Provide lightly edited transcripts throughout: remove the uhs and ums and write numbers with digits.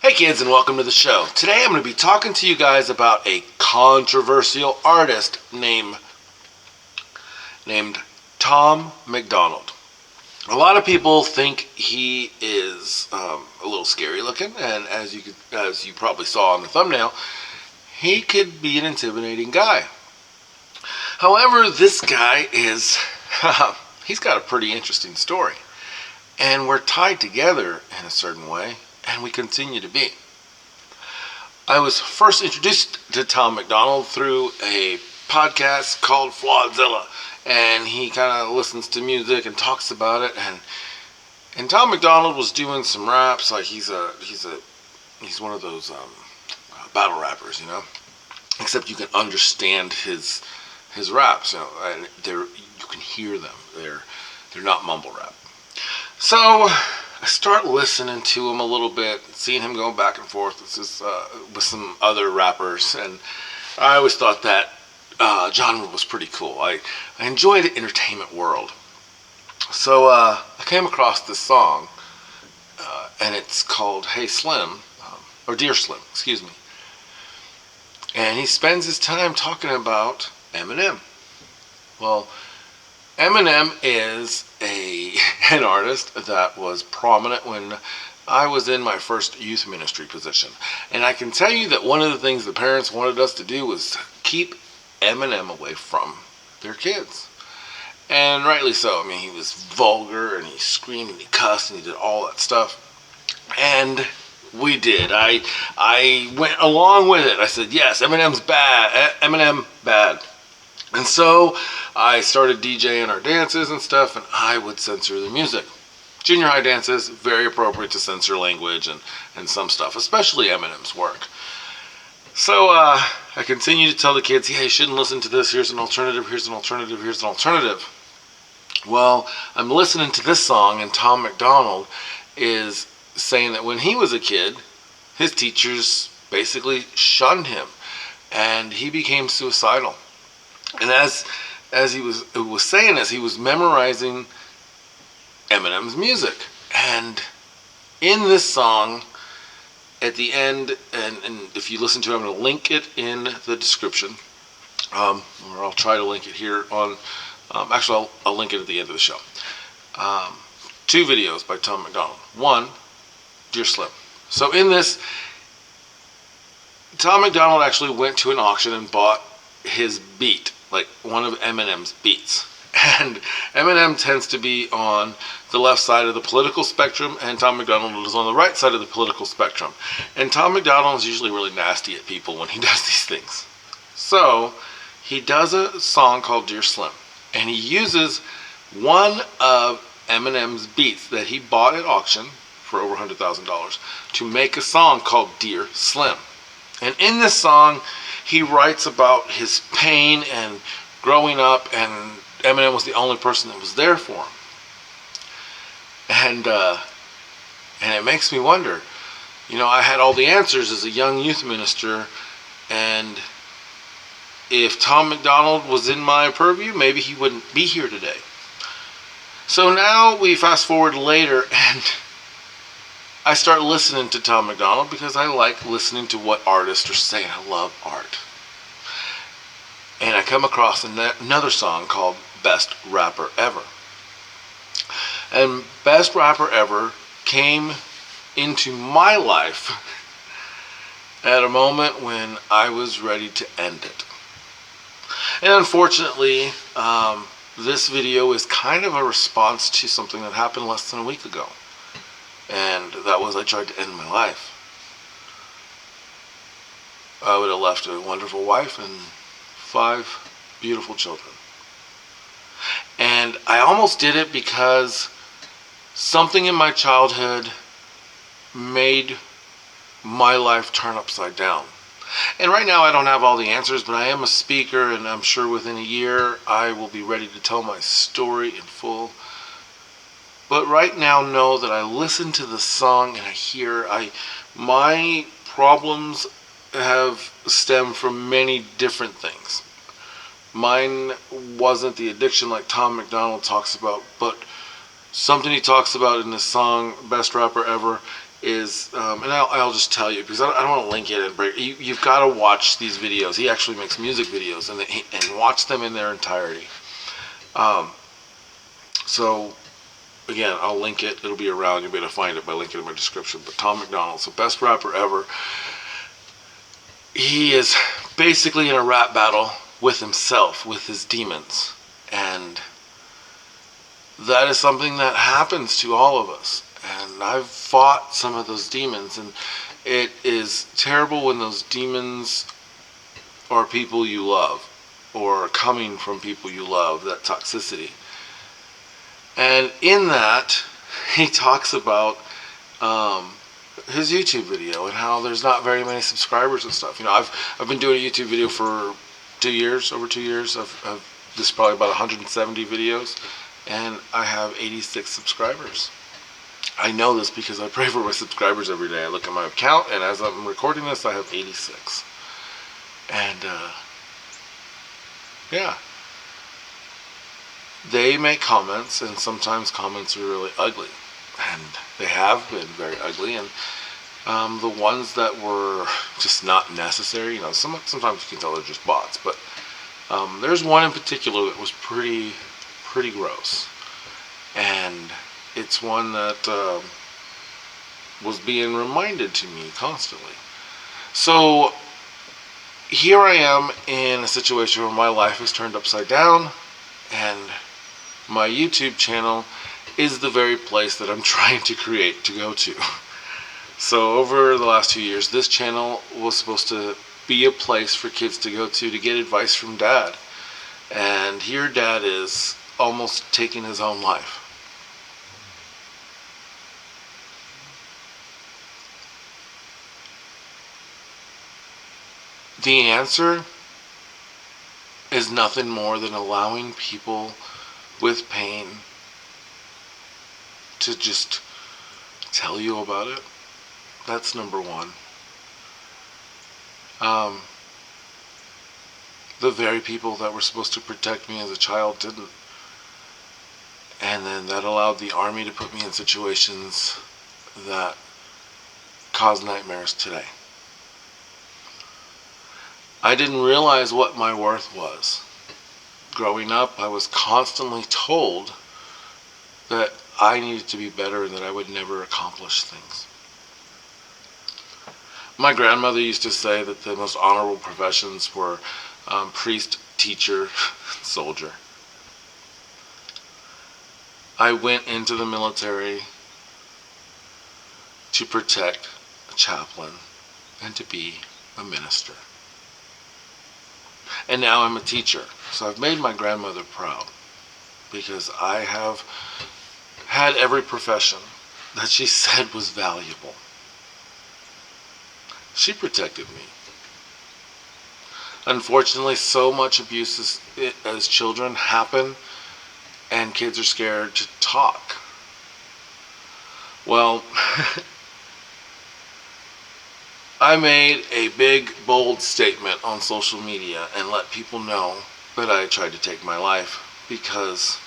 Hey kids, and welcome to the show. Today I'm going to be talking to you guys about a controversial artist named Tom MacDonald. A lot of people think he is a little scary looking, and as you probably saw on the thumbnail, he could be an intimidating guy. However, this guy is he's got a pretty interesting story, and we're tied together in a certain way, and we continue to be. I was first introduced to Tom MacDonald through a podcast called Flawedzilla, and he kind of listens to music and talks about it. And Tom MacDonald was doing some raps, like he's one of those battle rappers, you know. Except you can understand his raps, you know, and you can hear them. They're not mumble rap. So I start listening to him a little bit, seeing him go back and forth with some other rappers, and I always thought that genre was pretty cool. I enjoy the entertainment world. So I came across this song, and it's called Hey Slim, or Dear Slim, excuse me. And he spends his time talking about Eminem. Well, Eminem is an artist that was prominent when I was in my first youth ministry position. And I can tell you that one of the things the parents wanted us to do was keep Eminem away from their kids. And rightly so. I mean, he was vulgar, and he screamed, and he cussed, and he did all that stuff. And we did. I went along with it. I said, yes, Eminem's bad. Eminem, bad. And so I started DJing our dances and stuff, and I would censor the music. Junior high dances, very appropriate to censor language and some stuff, especially Eminem's work. So I continue to tell the kids, hey, you shouldn't listen to this. Here's an alternative, here's an alternative, here's an alternative. Well, I'm listening to this song, and Tom MacDonald is saying that when he was a kid, his teachers basically shunned him, and he became suicidal. And as he was saying this, he was memorizing Eminem's music. And in this song, at the end, and if you listen to it, I'm going to link it in the description, or I'll try to link it here on, actually I'll link it at the end of the show. 2 videos by Tom MacDonald. One, Dear Slim. So in this, Tom MacDonald actually went to an auction and bought his beat, like one of Eminem's beats. And Eminem tends to be on the left side of the political spectrum, and Tom MacDonald is on the right side of the political spectrum. And Tom MacDonald is usually really nasty at people when he does these things. So he does a song called Dear Slim, and he uses one of Eminem's beats that he bought at auction for over $100,000 to make a song called Dear Slim. And in this song, he writes about his pain and growing up, and Eminem was the only person that was there for him. And it makes me wonder, you know, I had all the answers as a young youth minister, and if Tom MacDonald was in my purview, maybe he wouldn't be here today. So now we fast forward later, and I start listening to Tom MacDonald because I like listening to what artists are saying. I love art. And I come across another song called Best Rapper Ever. And Best Rapper Ever came into my life at a moment when I was ready to end it. And unfortunately, this video is kind of a response to something that happened less than a week ago. And that was I tried to end my life. I would have left a wonderful wife and 5 beautiful children. And I almost did it because something in my childhood made my life turn upside down. And right now I don't have all the answers, but I am a speaker, and I'm sure within a year I will be ready to tell my story in full. But right now, know that I listen to the song and I hear my problems have stemmed from many different things. Mine wasn't the addiction like Tom MacDonald talks about, but something he talks about in this song, Best Rapper Ever, is, and I'll just tell you, because I don't want to link it and break. You've got to watch these videos. He actually makes music videos, and watch them in their entirety. So again, I'll link it. It'll be around. You'll be able to find it by linking it in my description. But Tom MacDonald's the best rapper ever. He is basically in a rap battle with himself, with his demons. And that is something that happens to all of us. And I've fought some of those demons. And it is terrible when those demons are people you love, or coming from people you love, that toxicity. And in that, he talks about his YouTube video and how there's not very many subscribers and stuff. You know, I've been doing a YouTube video for 2 years, over 2 years. This is probably about 170 videos, and I have 86 subscribers. I know this because I pray for my subscribers every day. I look at my account, and as I'm recording this, I have 86. And yeah. They make comments, and sometimes comments are really ugly, and they have been very ugly. And the ones that were just not necessary, you know, sometimes you can tell they're just bots. But there's one in particular that was pretty gross, and it's one that was being reminded to me constantly. So here I am in a situation where my life is turned upside down, and my YouTube channel is the very place that I'm trying to create to go to. So over the last 2 years, this channel was supposed to be a place for kids to go to get advice from Dad. And here Dad is almost taking his own life. The answer is nothing more than allowing people with pain to just tell you about it. That's number one. The very people that were supposed to protect me as a child didn't. And then that allowed the army to put me in situations that cause nightmares today. I didn't realize what my worth was. Growing up, I was constantly told that I needed to be better and that I would never accomplish things. My grandmother used to say that the most honorable professions were priest, teacher, soldier. I went into the military to protect a chaplain and to be a minister. And now I'm a teacher. So I've made my grandmother proud, because I have had every profession that she said was valuable. She protected me. Unfortunately, so much abuse as children happen, and kids are scared to talk. Well, I made a big, bold statement on social media and let people know that I tried to take my life, because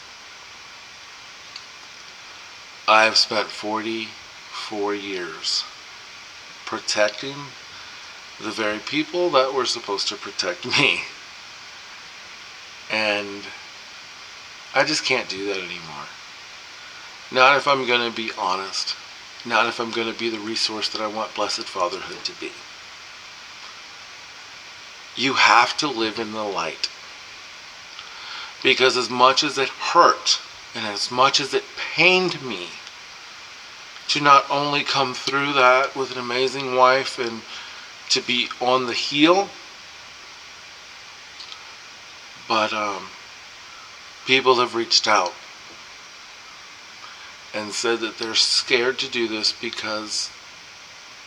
I've spent 44 years protecting the very people that were supposed to protect me. And I just can't do that anymore. Not if I'm going to be honest. Not if I'm going to be the resource that I want Blessed Fatherhood to be. You have to live in the light. Because as much as it hurt, and as much as it pained me to not only come through that with an amazing wife and to be on the heel, but people have reached out and said that they're scared to do this because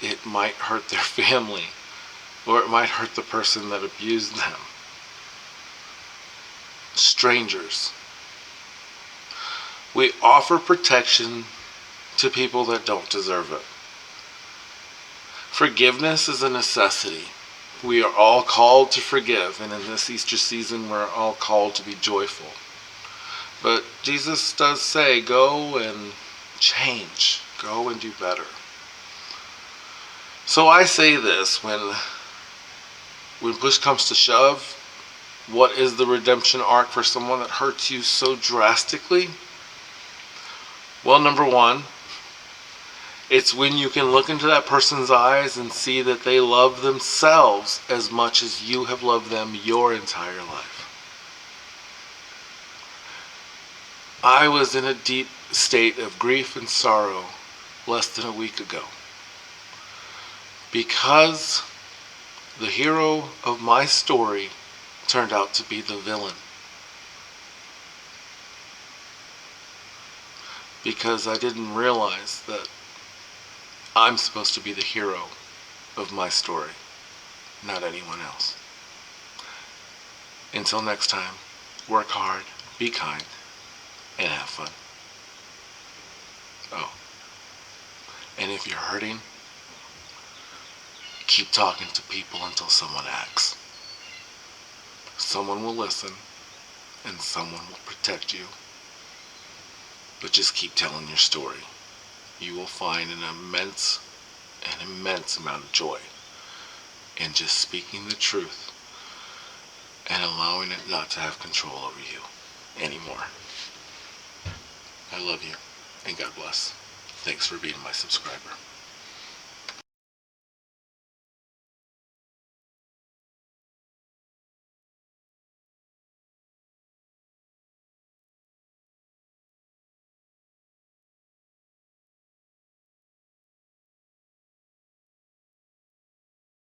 it might hurt their family, or it might hurt the person that abused them. Strangers. We offer protection to people that don't deserve it. Forgiveness is a necessity. We are all called to forgive, and in this Easter season we're all called to be joyful. But Jesus does say, go and change. Go and do better. So I say this, when push comes to shove, what is the redemption arc for someone that hurts you so drastically? Well, number one, it's when you can look into that person's eyes and see that they love themselves as much as you have loved them your entire life. I was in a deep state of grief and sorrow less than a week ago because the hero of my story turned out to be the villain. Because I didn't realize that I'm supposed to be the hero of my story, not anyone else. Until next time, work hard, be kind, and have fun. Oh, and if you're hurting, keep talking to people until someone acts. Someone will listen, and someone will protect you. But just keep telling your story. You will find an immense amount of joy in just speaking the truth and allowing it not to have control over you anymore. I love you, and God bless. Thanks for being my subscriber.